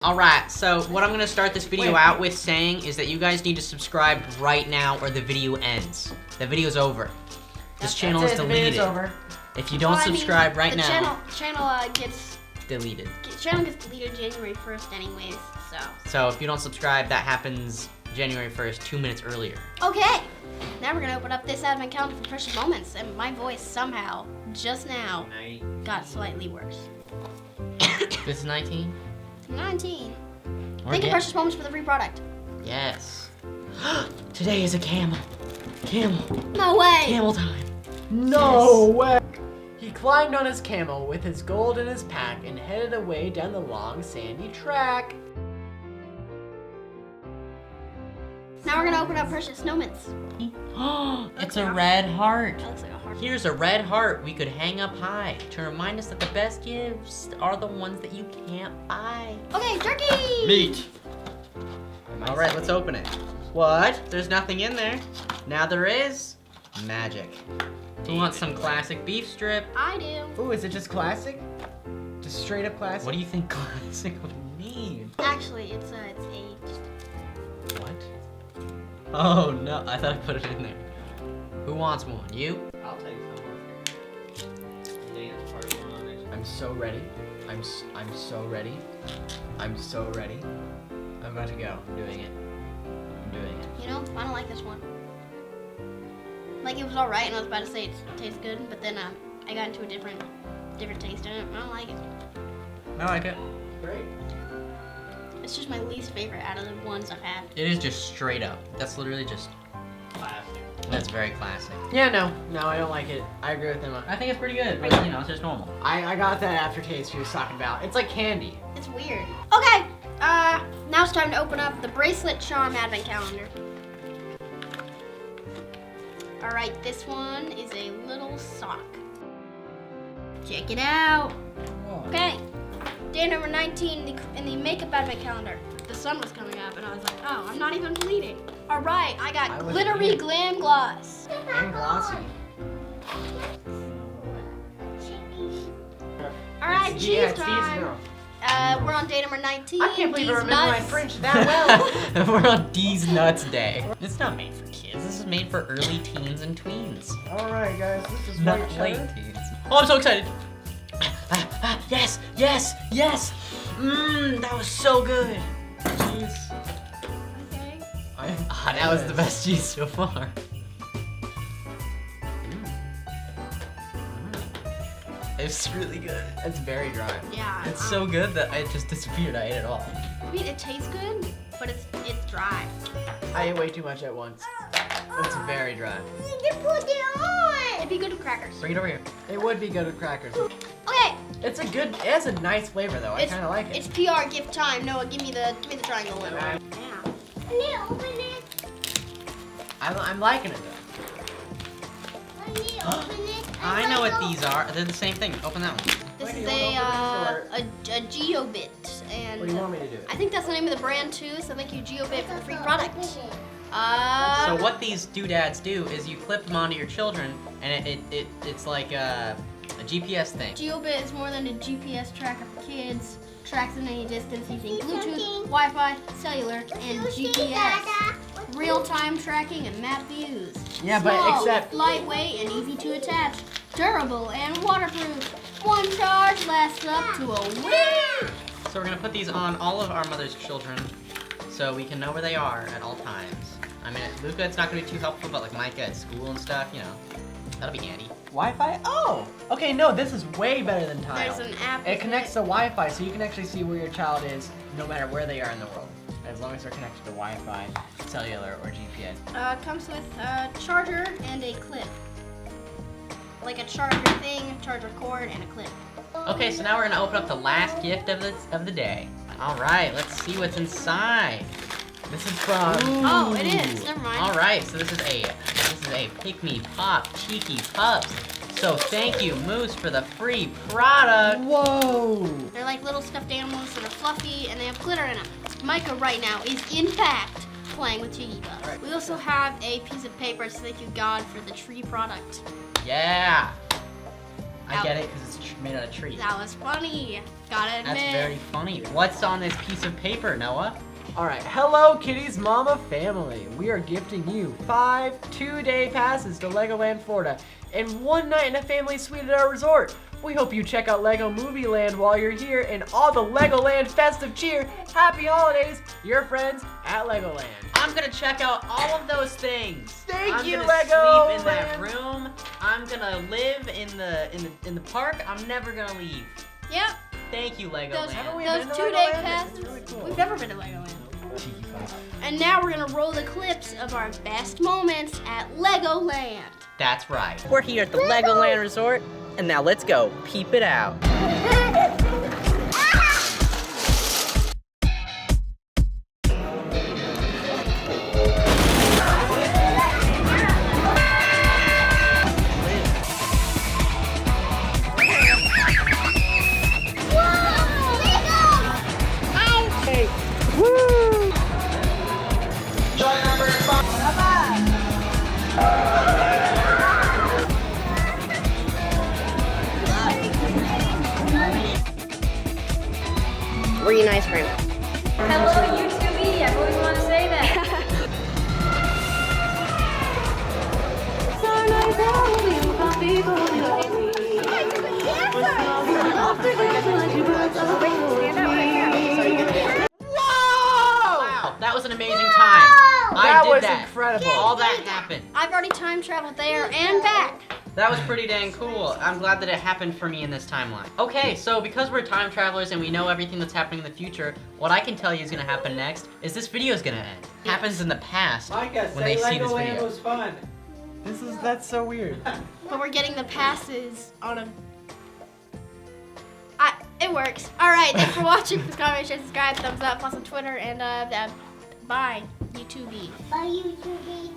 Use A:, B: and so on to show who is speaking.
A: Alright, so what I'm gonna start this video out with saying is that you guys need to subscribe right now or the video ends. The video's over. This channel is deleted.
B: The video's over.
A: If you don't subscribe right now,
C: channel gets
A: deleted.
C: Channel gets deleted January 1st anyways, so.
A: So if you don't subscribe, that happens January 1st, 2 minutes earlier.
C: Okay, now we're gonna open up this advent calendar for precious moments, and my voice somehow, just now, got slightly worse.
A: This is 19?
C: 19. Think of precious moments for the free product.
A: Yes. Today is a camel. Camel.
C: No way.
A: Camel time.
B: No way. He climbed on his camel with his gold in his pack and headed away down the long sandy track.
C: Now we're gonna open up precious moments.
A: It's a red heart.
C: That looks like a heart.
A: Here's a red heart we could hang up high to remind us that the best gifts are the ones that you can't buy.
C: Okay, turkey!
A: Meat. All right, let's open it. What? There's nothing in there. Now there is. Magic. Who wants some classic beef strip?
C: I do.
B: Ooh, is it just classic? Just straight up classic?
A: What do you think classic would mean?
C: Actually, it's aged.
A: What? Oh no, I thought I put it in there. Who wants one? You?
D: I'll take some. Dance party on it.
B: I'm so ready. I'm so ready. I'm so ready. I'm about to go.
A: I'm doing it. I'm doing it.
C: You know, I don't like this one. Like, it was alright, and I was about to say it tastes good, but then I got into a different taste in it. I don't like it.
A: I like it.
B: Great.
C: It's just my least favorite out of the ones I've had.
A: It is just straight up. That's literally just,
D: Classic.
A: that's very classic.
B: Yeah, no, I don't like it. I agree with him.
A: I think it's pretty good, but you know, it's just normal.
B: I got that aftertaste he was talking about. It's like candy.
C: It's weird. Okay, now it's time to open up the Bracelet Charm Advent Calendar. Alright, this one is a little sock. Check it out. Okay, day number 19 in the Makeup Advent Calendar. The sun was coming up and I was like, oh, I'm not even bleeding. Alright, I got glittery glam gloss.
B: And glossy.
C: Alright,
B: It's
C: cheese
B: Steve's
C: time.
B: girl.
C: We're on day number 19.
B: I can't believe I
C: These
B: remember my
C: nuts.
B: French that well.
A: We're on D's Nuts Day. It's not made for kids. This is made for early teens and tweens.
B: Alright guys, this is
A: Not
B: white
A: late
B: cheddar.
A: teens. Oh, I'm so excited. Yes, yes, yes. That was so good.
B: Cheese.
C: Okay.
A: That was the best cheese so far. It's really good.
B: It's very dry.
C: Yeah.
A: It's so good that it just disappeared. I ate it all.
C: I mean, it tastes good, but it's dry.
B: I ate way too much at once. It's very dry.
C: You put it on. It'd be good with crackers.
A: Bring it over here.
B: It would be good with crackers.
C: Okay.
B: It has a nice flavor though. I kind of like it.
C: It's PR gift time. Noah, give me the triangle one.
B: Alright.
C: Yeah. Can you open it?
B: I'm liking it though.
C: Can you open it?
A: I know what these are. They're the same thing. Open that one.
C: This
B: Wait,
C: is
B: you wanna
C: a Jiobit, and
B: What do you want me to do?
C: I think that's the name of the brand too. So thank you, Jiobit, for the free product.
A: So what these doodads do is you clip them onto your children, and it's like a GPS thing.
C: Jiobit is more than a GPS tracker for kids. Tracks in any distance using Bluetooth, Wi-Fi, cellular, and GPS. Real-time tracking and map views.
B: Yeah,
C: Small,
B: but except
C: lightweight and easy to attach. Durable and waterproof. One charge lasts up to a week.
A: So we're gonna put these on all of our mother's children, so we can know where they are at all times. I mean, Luca, it's not gonna be too helpful, but like Micah at school and stuff, you know, that'll be handy.
B: Wi-Fi? Oh! Okay, no, this is way better than Tile.
C: There's an app.
B: It connects to Wi-Fi, so you can actually see where your child is no matter where they are in the world. As long as they're connected to Wi-Fi, cellular, or GPS.
C: Comes with a charger and a clip. Like a charger thing, charger cord, and a clip.
A: Okay, so now we're gonna open up the last gift of the day. All right, let's see what's inside.
B: This is from...
C: Oh, it is. Never mind.
A: All right, so this is a Pick Me Pop Cheeky Pups. So thank you, Moose, for the free product.
B: Whoa!
C: They're like little stuffed animals that are fluffy and they have glitter in them. Micah right now is in fact playing with Cheeki Pups.
B: Right.
C: We also have a piece of paper to thank you God for the tree product.
A: Yeah. I
C: Ow.
A: get it because it's made out of trees.
C: That was funny. Gotta admit.
A: That's very funny. What's on this piece of paper, Noah?
B: All right, hello Kitty's Mama family. We are gifting you 5 2-day passes to Legoland, Florida, and 1 night in a family suite at our resort. We hope you check out Lego Movie Land while you're here and all the Legoland festive cheer. Happy holidays, your friends at Legoland.
A: I'm gonna check out all of those things.
B: Thank you,
A: I'm
B: Lego
A: gonna sleep in that
B: Land.
A: room. I'm gonna live in the park. I'm never gonna leave.
C: Yep.
A: Thank you,
C: Those,
A: Legoland.
B: Haven't we
C: those
B: been to
C: 2-day
B: Legoland?
C: passes.
B: It's really cool.
C: We've never been to Legoland.
B: Cheeky face.
C: And now we're gonna roll the clips of our best moments at Legoland.
A: That's right. We're here at the Legoland Resort, and now let's go peep it out.
C: We're eating ice cream.
E: Hello, YouTube media. I always want to say that.
B: Whoa!
A: Wow, that was an amazing time. I
B: That
A: did
B: was
A: that.
B: incredible.
A: All that happened.
C: I've already time traveled there and back.
A: That was pretty dang cool. I'm glad that it happened for me in this timeline. Okay, so because we're time travelers and we know everything that's happening in the future, what I can tell you is gonna happen next is this video is gonna end. It happens in the past
D: Micah,
A: when
D: say
A: they see this
D: Legoland
A: video.
D: was fun.
B: That's so weird.
C: But we're getting the passes on a... It works. All right, thanks for watching. Please comment, share, subscribe, thumbs up, plus on Twitter, and bye, YouTube.
F: Bye, YouTube.